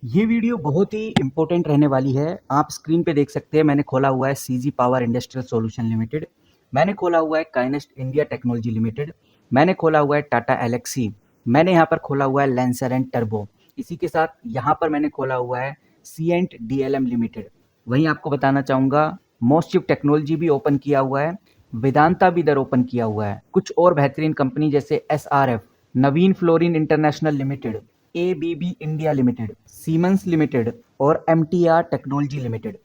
ये वीडियो बहुत ही इम्पोर्टेंट रहने वाली है। आप स्क्रीन पे देख सकते हैं, मैंने खोला हुआ है CG power industrial solution limited, मैंने खोला हुआ है काइनेस्ट इंडिया टेक्नोलॉजी लिमिटेड, मैंने खोला हुआ है टाटा एलेक्सी, मैंने यहाँ पर खोला हुआ है लेंसर एंड टर्बो। इसी के साथ यहाँ पर मैंने खोला हुआ है सीएंट डीएलएम लिमिटेड। वहीं आपको बताना चाहूँगा मोस्टशिप टेक्नोलॉजी भी ओपन किया हुआ है, वेदांता भी इधर ओपन किया हुआ है। कुछ और बेहतरीन कंपनी जैसे SRF, Naveen fluorine international limited, ABB India limited, Siemens limited और एमटीआर टेक्नोलॉजी लिमिटेड,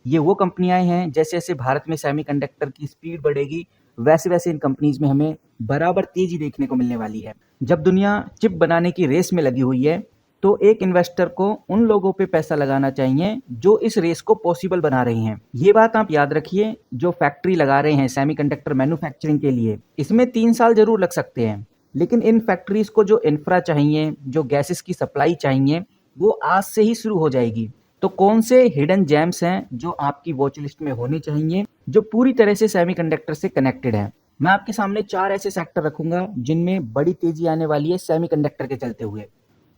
ये वो कंपनियां हैं। जैसे जैसे भारत में सेमीकंडक्टर की स्पीड बढ़ेगी वैसे वैसे इन कंपनीज में हमें बराबर तेजी देखने को मिलने वाली है। जब दुनिया चिप बनाने की रेस में लगी हुई है तो एक इन्वेस्टर को उन लोगों पे पैसा लगाना चाहिए जो इस रेस को पॉसिबल बना रहे हैं। ये बात आप याद रखिए, जो फैक्ट्री लगा रहे हैं सेमीकंडक्टर मैन्युफैक्चरिंग के लिए, इसमें 3 साल जरूर लग सकते हैं, लेकिन इन फैक्ट्रीज को जो इंफ्रा चाहिए, जो गैसेस की सप्लाई चाहिए, वो आज से ही शुरू हो जाएगी। तो कौन से हिडन जेम्स हैं जो आपकी वॉच लिस्ट में होने चाहिए, जो पूरी तरह से सेमीकंडक्टर से कनेक्टेड हैं? मैं आपके सामने 4 ऐसे सेक्टर रखूंगा जिनमें बड़ी तेजी आने वाली है सेमीकंडक्टर के चलते हुए।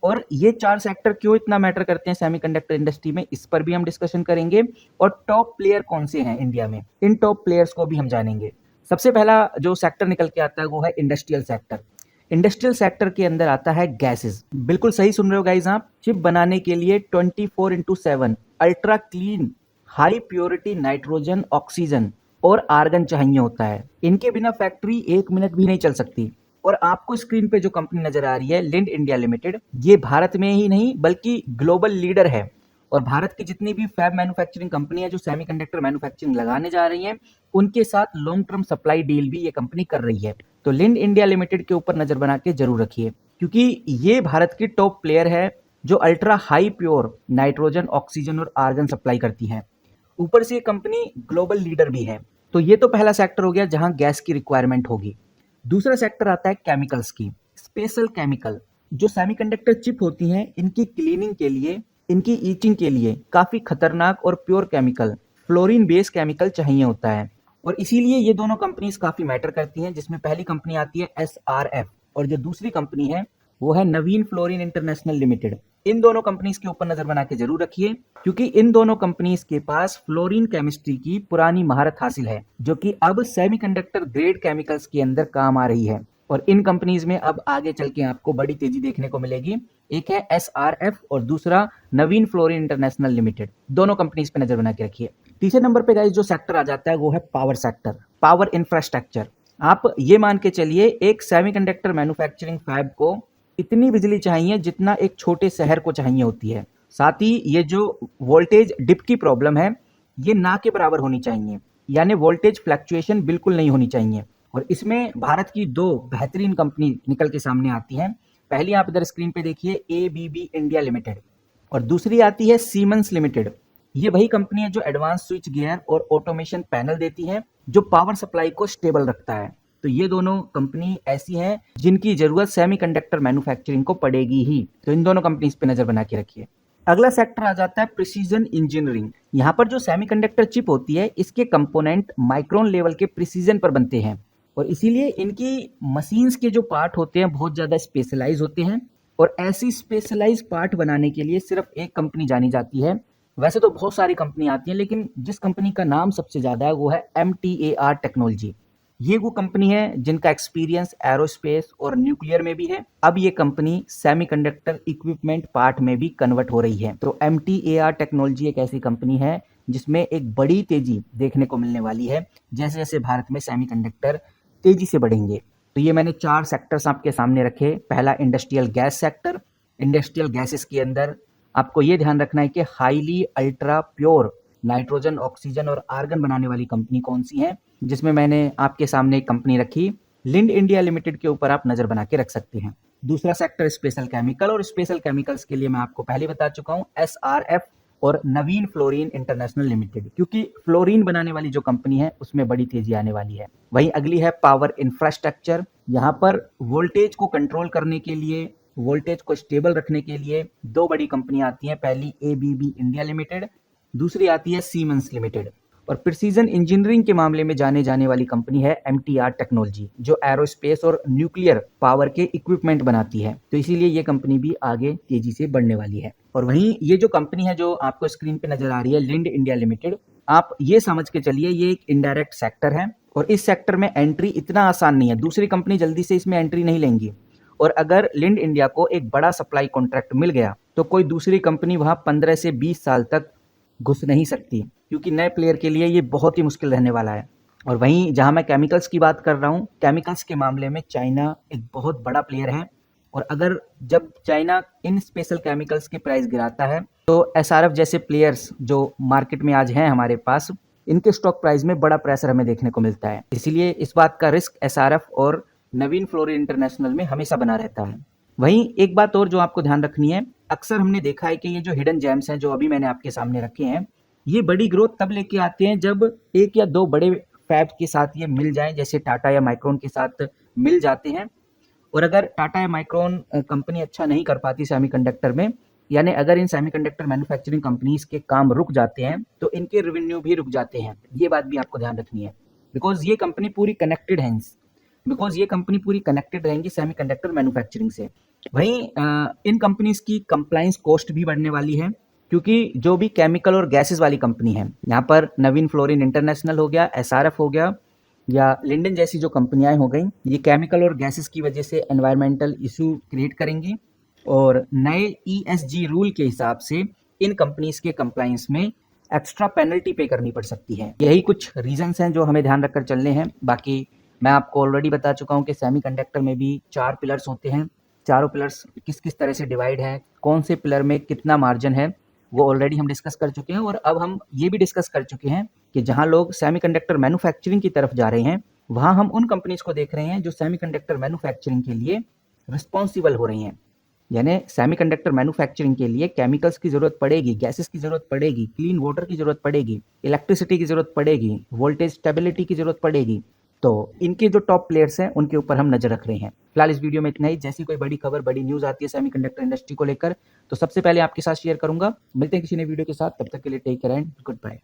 और ये 4 सेक्टर क्यों इतना मैटर करते हैं सेमीकंडक्टर इंडस्ट्री में, इस पर भी हम डिस्कशन करेंगे। और टॉप प्लेयर कौन से हैं इंडिया में, इन टॉप प्लेयर्स को भी हम जानेंगे। सबसे पहला जो सेक्टर निकल के आता है वो है इंडस्ट्रियल सेक्टर। इंडस्ट्रियल सेक्टर के अंदर आता है गैसेस। बिल्कुल सही सुन रहे हो गाइस आप, चिप बनाने के लिए 24x7 ultra clean high purity nitrogen, oxygen और आर्गन चाहिए होता है। इनके बिना फैक्ट्री 1 मिनट भी नहीं चल सकती। और आपको स्क्रीन पे जो कंपनी नजर आ रही है लिंड इंडिया लिमिटेड, ये भारत में ही नहीं बल्कि ग्लोबल लीडर है। और भारत की जितनी भी फैब मैन्युफैक्चरिंग कंपनी है जो सेमीकंडक्टर मैन्युफैक्चरिंग लगाने जा रही हैं, उनके साथ लॉन्ग टर्म सप्लाई डील भी ये कंपनी कर रही है। तो लिंड इंडिया लिमिटेड के ऊपर नजर बना के जरूर रखिए, क्योंकि ये भारत की टॉप प्लेयर है जो ultra high pure nitrogen, oxygen और आर्गन सप्लाई करती है। ऊपर से ये कंपनी ग्लोबल लीडर भी है। तो ये तो पहला सेक्टर हो गया जहां गैस की रिक्वायरमेंट होगी। दूसरा सेक्टर आता है केमिकल्स की। स्पेशल केमिकल, जो सेमीकंडक्टर चिप होती हैं, इनकी क्लीनिंग के लिए, इनकी ईचिंग के लिए काफी खतरनाक और pure chemical, fluorine based chemical चाहिए होता है। और इसीलिए ये दोनों कंपनीज काफी मैटर करती हैं, जिसमें पहली कंपनी आती है एसआरएफ और जो दूसरी कंपनी है वो है नवीन फ्लोरिन इंटरनेशनल लिमिटेड। इन दोनों कंपनीज के ऊपर नजर बना के जरूर रखिए, क्योंकि इन दोनों कंपनीज के पास फ्लोरीन केमिस्ट्री की पुरानी महारत हासिल है, जो कि अब सेमीकंडक्टर ग्रेड केमिकल्स के अंदर काम आ रही है। और इन कंपनीज में अब आगे चल के आपको बड़ी तेजी देखने को मिलेगी। एक है एसआरएफ और दूसरा नवीन फ्लोरिन इंटरनेशनल लिमिटेड। दोनों कंपनीज पे नजर बना के रखिए। तीसरे नंबर पे गाइस जो सेक्टर आ जाता है वो है पावर सेक्टर, पावर इंफ्रास्ट्रक्चर। आप ये मान के चलिए एक सेमीकंडक्टर मैन्युफैक्चरिंग फैब को इतनी बिजली चाहिए जितना एक छोटे शहर को चाहिए होती है। साथ ही ये जो वोल्टेज डिप की प्रॉब्लम है, ये ना के बराबर होनी चाहिए, यानी वोल्टेज फ्लक्चुएशन बिल्कुल नहीं होनी चाहिए। और इसमें भारत की 2 बेहतरीन कंपनी निकल के सामने आती हैं। पहली आप इधर स्क्रीन पे देखिए एबीबी इंडिया लिमिटेड, और दूसरी आती है सीमेंस लिमिटेड। ये वही कंपनी है जो एडवांस स्विच गियर और ऑटोमेशन पैनल देती है, जो पावर सप्लाई को स्टेबल रखता है। तो ये दोनों कंपनी ऐसी हैं जिनकी जरूरत सेमीकंडक्टर मैन्युफैक्चरिंग को पड़ेगी ही। तो इन दोनों कंपनीज पे नजर बना के रखिए। अगला सेक्टर आ जाता है प्रिसीजन इंजीनियरिंग। यहाँ पर जो सेमीकंडक्टर चिप होती है, इसके कंपोनेंट माइक्रोन लेवल के प्रिसीजन पर बनते हैं, और इसीलिए इनकी मशीन्स के जो पार्ट होते हैं बहुत ज़्यादा स्पेशलाइज होते हैं। और ऐसी स्पेशलाइज पार्ट बनाने के लिए सिर्फ एक कंपनी जानी जाती है। वैसे तो बहुत सारी कंपनी आती हैं, लेकिन जिस कंपनी का नाम सबसे ज़्यादा है वो है एमटीएआर टेक्नोलॉजी। ये वो कंपनी है जिनका एक्सपीरियंस एरोस्पेस और न्यूक्लियर में भी है। अब ये कंपनी सेमीकंडक्टर इक्विपमेंट पार्ट में भी कन्वर्ट हो रही है। तो एमटीएआर टेक्नोलॉजी एक ऐसी कंपनी है जिसमें एक बड़ी तेजी देखने को मिलने वाली है जैसे जैसे भारत में सेमीकंडक्टर तेजी से बढ़ेंगे। तो ये मैंने 4 सेक्टर्स आपके सामने रखे। पहला industrial gas sector. Industrial gases के अंदर आपको ये ध्यान रखना है कि highly ultra pure nitrogen, oxygen और आर्गन बनाने वाली कंपनी कौन सी है, जिसमें मैंने आपके सामने एक कंपनी रखी लिंड इंडिया लिमिटेड, के ऊपर आप नजर बना के रख सकते हैं। दूसरा सेक्टर स्पेशल केमिकल, और स्पेशल केमिकल्स के लिए मैं आपको पहले बता चुका हूं एसआरएफ और नवीन फ्लोरीन इंटरनेशनल लिमिटेड, क्योंकि फ्लोरीन बनाने वाली जो कंपनी है उसमें बड़ी तेजी आने वाली है। वहीं अगली है पावर इंफ्रास्ट्रक्चर। यहाँ पर वोल्टेज को कंट्रोल करने के लिए, वोल्टेज को स्टेबल रखने के लिए 2 बड़ी कंपनी आती हैं। पहली एबीबी इंडिया लिमिटेड, दूसरी आती है सीमेंस लिमिटेड। और प्रिसीजन इंजीनियरिंग के मामले में जाने जाने वाली कंपनी है MTR टेक्नोलॉजी, जो एरोस्पेस और न्यूक्लियर पावर के इक्विपमेंट बनाती है। तो इसीलिए ये कंपनी भी आगे तेजी से बढ़ने वाली है। और वहीं ये जो कंपनी है जो आपको स्क्रीन पे नजर आ रही है, लिंड इंडिया लिमिटेड, आप ये समझ के चलिए ये एक इनडायरेक्ट सेक्टर है और इस सेक्टर में एंट्री इतना आसान नहीं है, दूसरी कंपनी जल्दी से इसमें एंट्री नहीं लेंगी। और अगर लिंड इंडिया को एक बड़ा सप्लाई कॉन्ट्रैक्ट मिल गया तो कोई दूसरी कंपनी वहां 15 से 20 साल तक घुस नहीं सकती, क्योंकि नए प्लेयर के लिए ये बहुत ही मुश्किल रहने वाला है। और वहीं जहां मैं केमिकल्स की बात कर रहा हूं, केमिकल्स के मामले में चाइना एक बहुत बड़ा प्लेयर है। और अगर जब चाइना इन स्पेशल केमिकल्स के प्राइस गिराता है तो SRF जैसे प्लेयर्स जो मार्केट में आज हैं हमारे पास, इनके स्टॉक प्राइस में बड़ा प्रेशर हमें देखने को मिलता है। इसीलिए इस बात का रिस्क SRF और नवीन फ्लोरिन इंटरनेशनल में हमेशा बना रहता है। वहीं एक बात और जो आपको ध्यान रखनी है, अक्सर हमने देखा है कि ये जो हिडन जेम्स हैं जो अभी मैंने आपके सामने रखे हैं, ये बड़ी ग्रोथ तब लेके आते हैं जब एक या दो बड़े फैब के साथ ये मिल जाएं, जैसे टाटा या माइक्रोन के साथ मिल जाते हैं। और अगर टाटा या माइक्रोन कंपनी अच्छा नहीं कर पाती सेमीकंडक्टर में, यानी अगर इन सेमीकंडक्टर मैन्युफैक्चरिंग कंपनीज के काम रुक जाते हैं तो इनके रेवेन्यू भी रुक जाते हैं। ये बात भी आपको ध्यान रखनी है, बिकॉज ये कंपनी पूरी कनेक्टेड है, बिकॉज ये कंपनी पूरी कनेक्टेड रहेंगी सेमीकंडक्टर मैन्युफैक्चरिंग से। वहीं इन कंपनीज की कंप्लायंस कॉस्ट भी बढ़ने वाली है, क्योंकि जो भी केमिकल और गैसेस वाली कंपनी है, यहाँ पर नवीन फ्लोरिन इंटरनेशनल हो गया, SRF हो गया, या लिंडन जैसी जो कंपनियां हो गई, ये केमिकल और गैसेस की वजह से एनवायरमेंटल इशू क्रिएट करेंगी और नए ESG रूल के हिसाब से इन कंपनीज के कंप्लायंस में एक्स्ट्रा पेनल्टी पे करनी पड़ सकती है। यही कुछ रीजंस हैं जो हमें ध्यान रखकर चलने हैं। बाकी मैं आपको ऑलरेडी बता चुका हूं कि सेमीकंडक्टर में भी 4 पिलर्स होते हैं। चारों पिलर्स किस किस तरह से डिवाइड है, कौन से पिलर में कितना मार्जिन है, वो ऑलरेडी हम डिस्कस कर चुके हैं। और अब हम ये भी डिस्कस कर चुके हैं कि जहां लोग सेमीकंडक्टर मैन्युफैक्चरिंग की तरफ जा रहे हैं, वहां हम उन कंपनीज को देख रहे हैं जो सेमीकंडक्टर मैन्युफैक्चरिंग के लिए रिस्पॉन्सिबल हो रही हैं। यानी सेमीकंडक्टर मैन्युफैक्चरिंग के लिए केमिकल्स की जरूरत पड़ेगी, गैसेस की जरूरत पड़ेगी, क्लीन वाटर की जरूरत पड़ेगी, इलेक्ट्रिसिटी की जरूरत पड़ेगी, वोल्टेज स्टेबिलिटी की जरूरत पड़ेगी। तो इनके जो टॉप प्लेयर्स हैं उनके ऊपर हम नजर रख रहे हैं। फिलहाल इस वीडियो में इतना ही। जैसी कोई बड़ी खबर, बड़ी न्यूज आती है सेमीकंडक्टर इंडस्ट्री को लेकर, तो सबसे पहले आपके साथ शेयर करूंगा। मिलते हैं किसी नए वीडियो के साथ, तब तक के लिए take care and good bye.